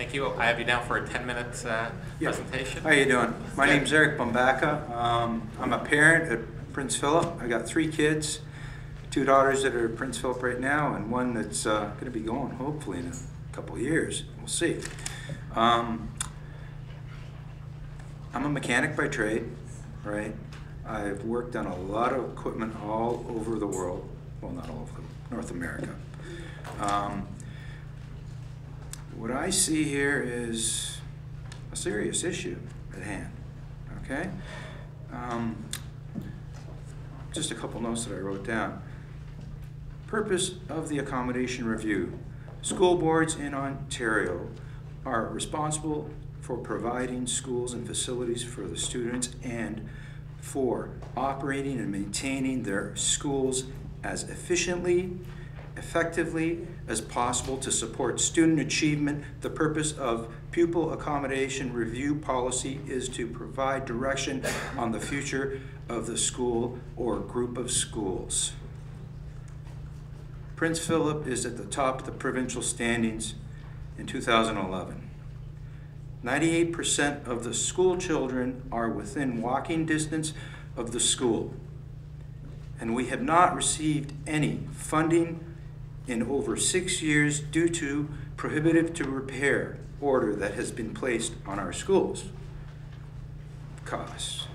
Thank you. I have you down for a 10-minute presentation. How you doing? My name's Eric Bumbaka. I'm a parent at Prince Philip. I got 3 kids, 2 daughters that are at Prince Philip right now, and one that's going to be going hopefully in a couple of years. We'll see. I'm a mechanic by trade, right? I've worked on a lot of equipment all over the world. Well, not all over North America. What I see here is a serious issue at hand, okay? Just a couple notes that I wrote down. Purpose of the accommodation review. School boards in Ontario are responsible for providing schools and facilities for the students and for operating and maintaining their schools as efficiently, effectively as possible to support student achievement. The purpose of pupil accommodation review policy is to provide direction on the future of the school or group of schools. Prince Philip is at the top of the provincial standings in 2011. 98% of the school children are within walking distance of the school, and we have not received any funding in over 6 years due to prohibitive to repair order that has been placed on our schools. Costs.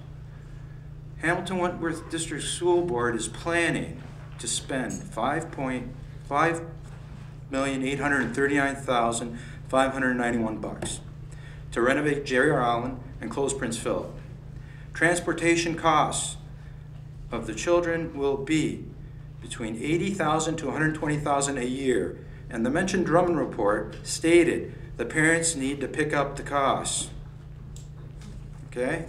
Hamilton Wentworth District School Board is planning to spend $5,839,591 to renovate Jerry Island and close Prince Philip. Transportation costs of the children will be between $80,000 to $120,000 a year, and the mentioned Drummond report stated the parents need to pick up the costs. Okay?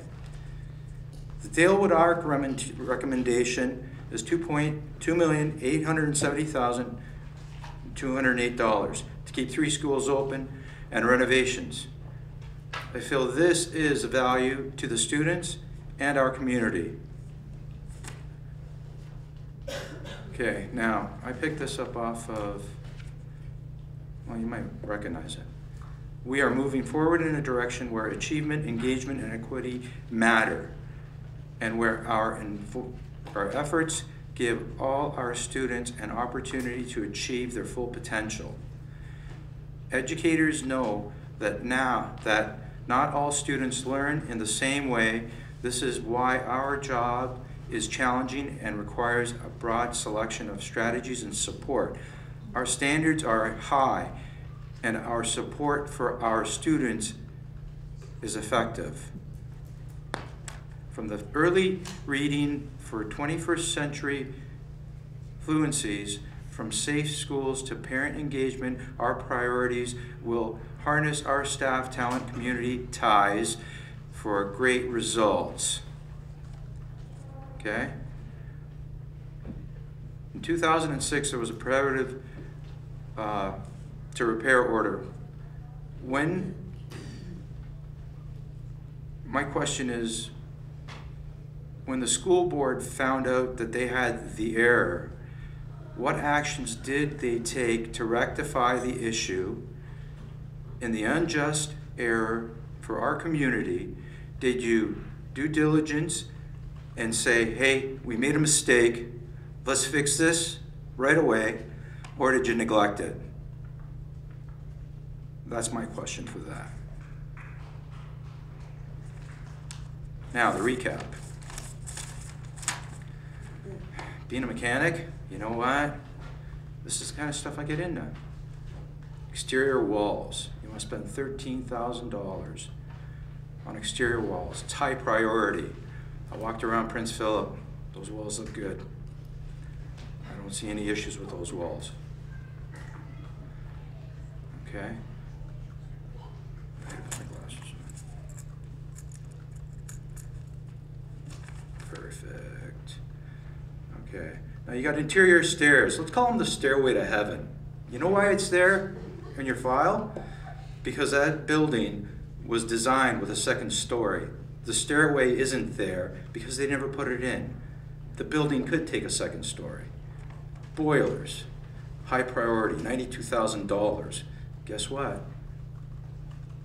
The Dalewood ARC recommendation is $2,870,208 to keep 3 schools open and renovations. I feel this is a value to the students and our community. Okay, now, I picked this up off of, well, you might recognize it. We are moving forward in a direction where achievement, engagement, and equity matter, and where our efforts give all our students an opportunity to achieve their full potential. Educators know that not all students learn in the same way. This is why our job is challenging and requires a broad selection of strategies and support. Our standards are high, and our support for our students is effective. From the early reading for 21st century fluencies, from safe schools to parent engagement, our priorities will harness our staff, talent, community ties for great results. Okay? In 2006, there was a prohibitive to repair order. My question is, when the school board found out that they had the error, what actions did they take to rectify the issue in the unjust error for our community? Did you due diligence and say, hey, we made a mistake, let's fix this right away, or did you neglect it? That's my question for that. Now, the recap. Being a mechanic, you know what? This is the kind of stuff I get into. Exterior walls. You want to spend $13,000 on exterior walls. It's high priority. I walked around Prince Philip. Those walls look good. I don't see any issues with those walls. Okay? I gotta put my glasses on. Perfect. Okay. Now you got interior stairs. Let's call them the stairway to heaven. You know why it's there in your file? Because that building was designed with a 2nd story. The stairway isn't there because they never put it in. The building could take a 2nd story. Boilers, high priority, $92,000. Guess what?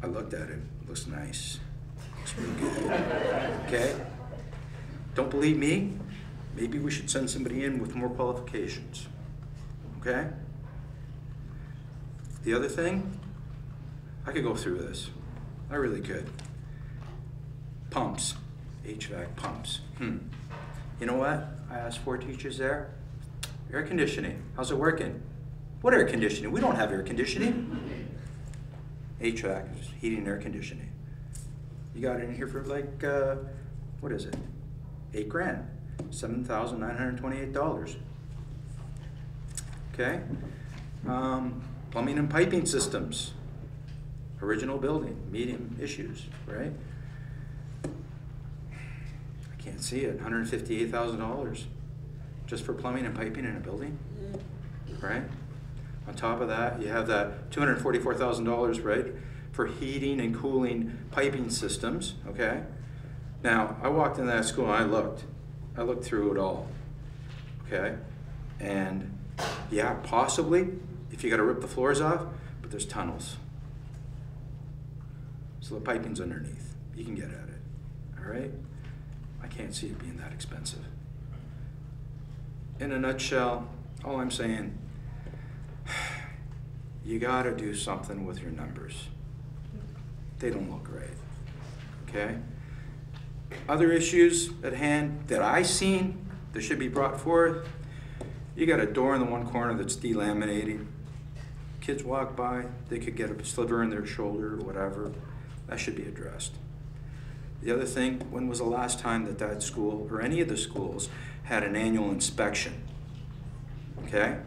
I looked at it. It looks nice. Looks real good. Okay? Don't believe me? Maybe we should send somebody in with more qualifications. Okay? The other thing, I could go through this. I really could. Pumps. HVAC pumps. You know what? I asked 4 teachers there. Air conditioning. How's it working? What air conditioning? We don't have air conditioning. HVAC, heating and air conditioning. You got it in here for like, what is it? $8 grand. $7,928. Okay? Plumbing and piping systems. Original building, medium issues, right? I can't see it. $158,000 just for plumbing and piping in a building, right? On top of that, you have that $244,000, right, for heating and cooling piping systems, okay? Now, I walked in that school and I looked through it all, okay? And yeah, possibly, if you gotta rip the floors off, but there's tunnels. So the piping's underneath. You can get at it, all right? I can't see it being that expensive. In a nutshell, all I'm saying, you gotta do something with your numbers. They don't look right, okay? Other issues at hand that I seen that should be brought forth, you got a door in the one corner that's delaminating. Kids walk by, they could get a sliver in their shoulder or whatever. That should be addressed. The other thing, when was the last time that that school or any of the schools had an annual inspection? Okay?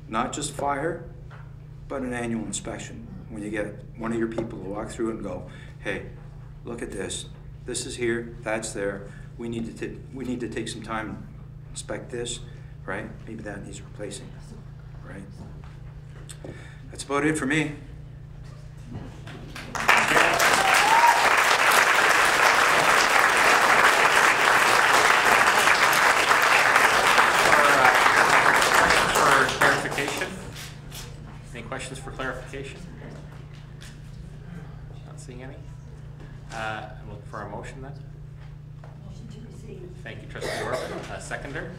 Not just fire, but an annual inspection. When you get one of your people to walk through and go, hey, look at this. This is here, that's there. We need to take some time and inspect this, right? Maybe that needs replacing, right? That's about it for me. Any questions for clarification? Not seeing any. I'm looking for a motion then. Motion to receive. Thank you, Trustee Orban. Seconder.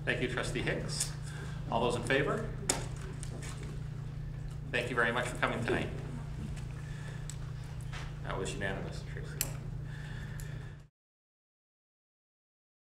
Thank you, Trustee Hicks. All those in favor? Thank you very much for coming tonight. That was unanimous, Tracy.